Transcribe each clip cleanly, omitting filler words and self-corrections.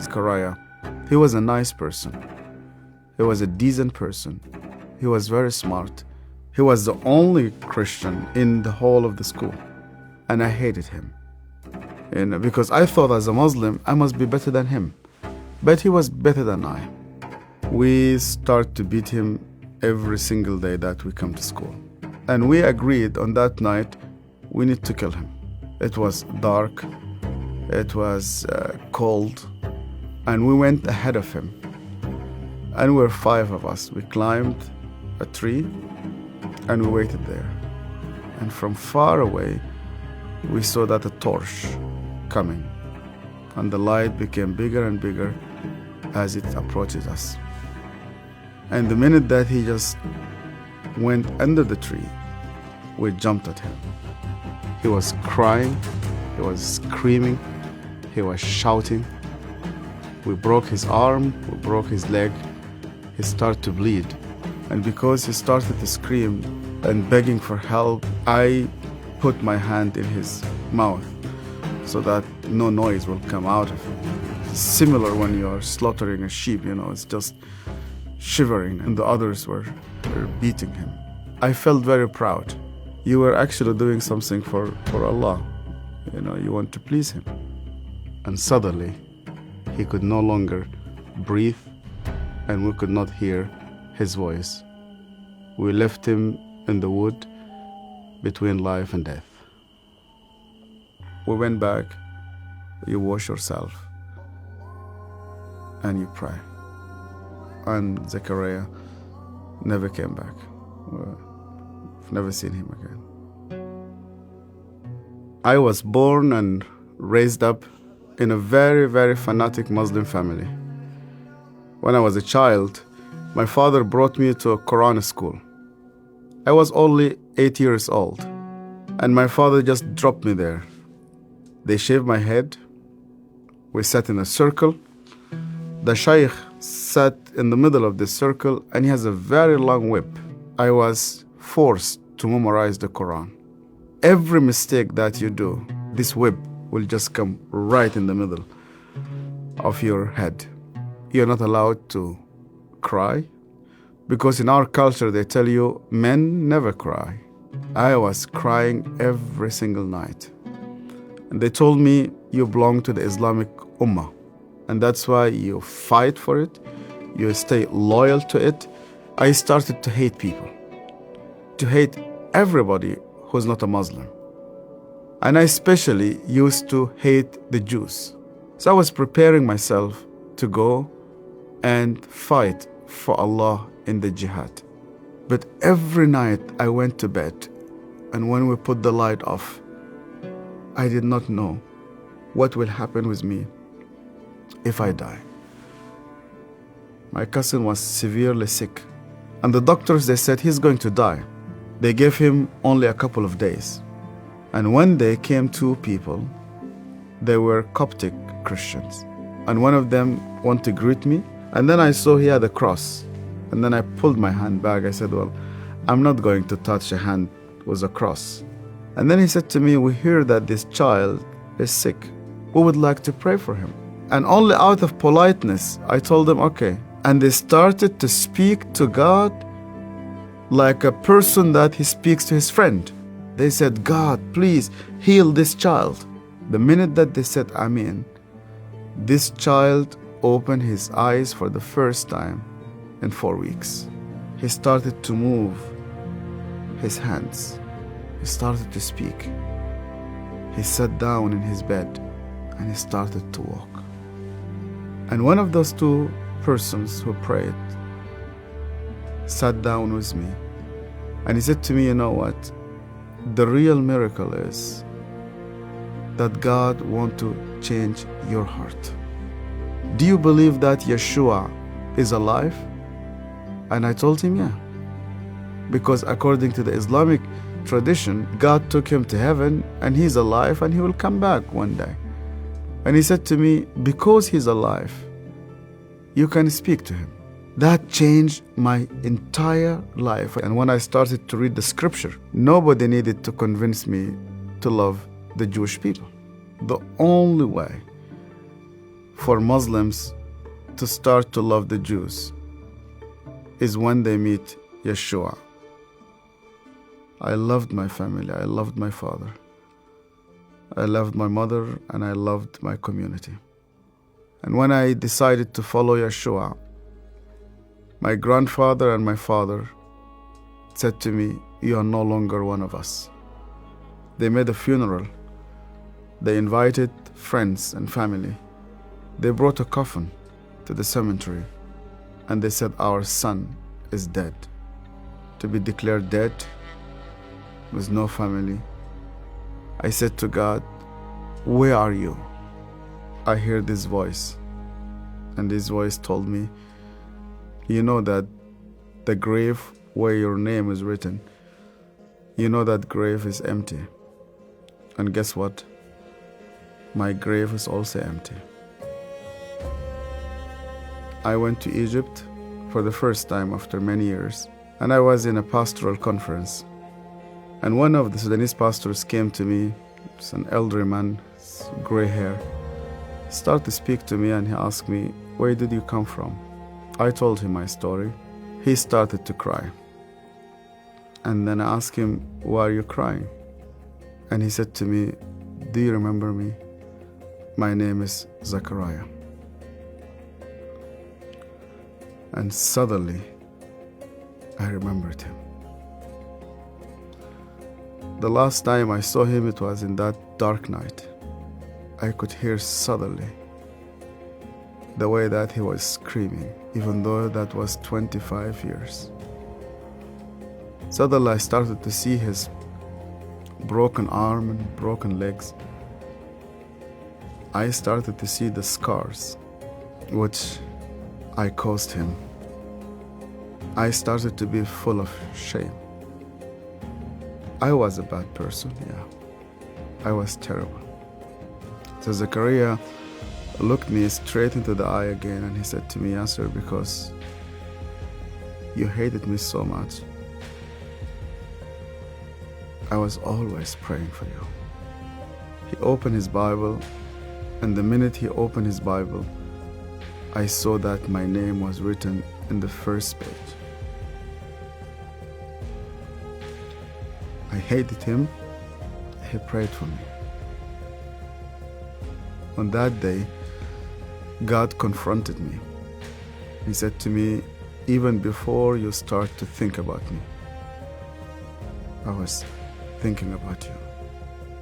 Zechariah, he was a nice person. He was a decent person. He was very smart. He was the only Christian in the whole of the school. And I hated him. Because I thought as a Muslim, I must be better than him. But he was better than I. We start to beat him every single day that we come to school. And we agreed on that night, we need to kill him. It was dark. It was cold. And we went ahead of him. And we were 5 of us. We climbed a tree and we waited there. And from far away, we saw that a torch coming. And the light became bigger and bigger as it approaches us. And the minute that he just went under the tree, we jumped at him. He was crying, he was screaming, he was shouting. We broke his arm, we broke his leg. He started to bleed. And because he started to scream and begging for help, I put my hand in his mouth so that no noise will come out of him. Similar when you're slaughtering a sheep, it's just shivering, and the others were beating him. I felt very proud. You were actually doing something for Allah. You want to please Him. And suddenly, he could no longer breathe, and we could not hear his voice. We left him in the wood between life and death. We went back, you wash yourself, and you pray. And Zechariah never came back. We've never seen him again. I was born and raised up in a very, very fanatic Muslim family. When I was a child, my father brought me to a Quran school. I was only 8 years old, and my father just dropped me there. They shaved my head. We sat in a circle. The Shaykh sat in the middle of this circle, and he has a very long whip. I was forced to memorize the Quran. Every mistake that you do, this whip will just come right in the middle of your head. You're not allowed to cry, because in our culture they tell you men never cry. I was crying every single night. And they told me, you belong to the Islamic Ummah, and that's why you fight for it, you stay loyal to it. I started to hate people, to hate everybody who's not a Muslim. And I especially used to hate the Jews. So I was preparing myself to go and fight for Allah in the jihad. But every night I went to bed, and when we put the light off, I did not know what will happen with me if I die. My cousin was severely sick, and the doctors, they said he's going to die. They gave him only a couple of days. And one day came 2 people. They were Coptic Christians, and one of them wanted to greet me, and then I saw he had a cross. And then I pulled my hand back. I said, well, I'm not going to touch a hand with a cross. And then he said to me, we hear that this child is sick. We would like to pray for him. And only out of politeness, I told them, okay. And they started to speak to God like a person that he speaks to his friend. They said, God, please heal this child. The minute that they said, Amen, this child opened his eyes for the first time in 4 weeks. He started to move his hands. He started to speak. He sat down in his bed and he started to walk. And one of those 2 persons who prayed sat down with me, and he said to me, you know what? The real miracle is that God wants to change your heart. Do you believe that Yeshua is alive? And I told him, yeah. Because according to the Islamic tradition, God took him to heaven and he's alive and he will come back one day. And he said to me, because he's alive, you can speak to him. That changed my entire life. And when I started to read the scripture, nobody needed to convince me to love the Jewish people. The only way for Muslims to start to love the Jews is when they meet Yeshua. I loved my family, I loved my father, I loved my mother, and I loved my community. And when I decided to follow Yeshua, my grandfather and my father said to me, "You are no longer one of us." They made a funeral. They invited friends and family. They brought a coffin to the cemetery, and they said, "Our son is dead." To be declared dead with no family, I said to God, "Where are you?" I heard this voice, and this voice told me, "You know that the grave where your name is written, you know that grave is empty. And guess what? My grave is also empty." I went to Egypt for the first time after many years, and I was in a pastoral conference. And one of the Sudanese pastors came to me. It's an elderly man, gray hair. He started to speak to me, and he asked me, "Where did you come from?" I told him my story. He started to cry. And then I asked him, "Why are you crying?" And he said to me, "Do you remember me? My name is Zachariah." And suddenly, I remembered him. The last time I saw him, it was in that dark night. I could hear suddenly the way that he was screaming, even though that was 25 years. Suddenly I started to see his broken arm and broken legs. I started to see the scars which I caused him. I started to be full of shame. I was a bad person, yeah. I was terrible. So Zachariah looked me straight into the eye again, and he said to me, "Yasser, because you hated me so much, I was always praying for you." He opened his Bible, and the minute he opened his Bible, I saw that my name was written in the first page. I hated him. He prayed for me. On that day, God confronted me. He said to me, "Even before you start to think about me, I was thinking about you.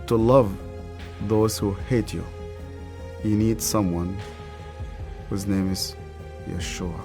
To love those who hate you, you need someone whose name is Yeshua."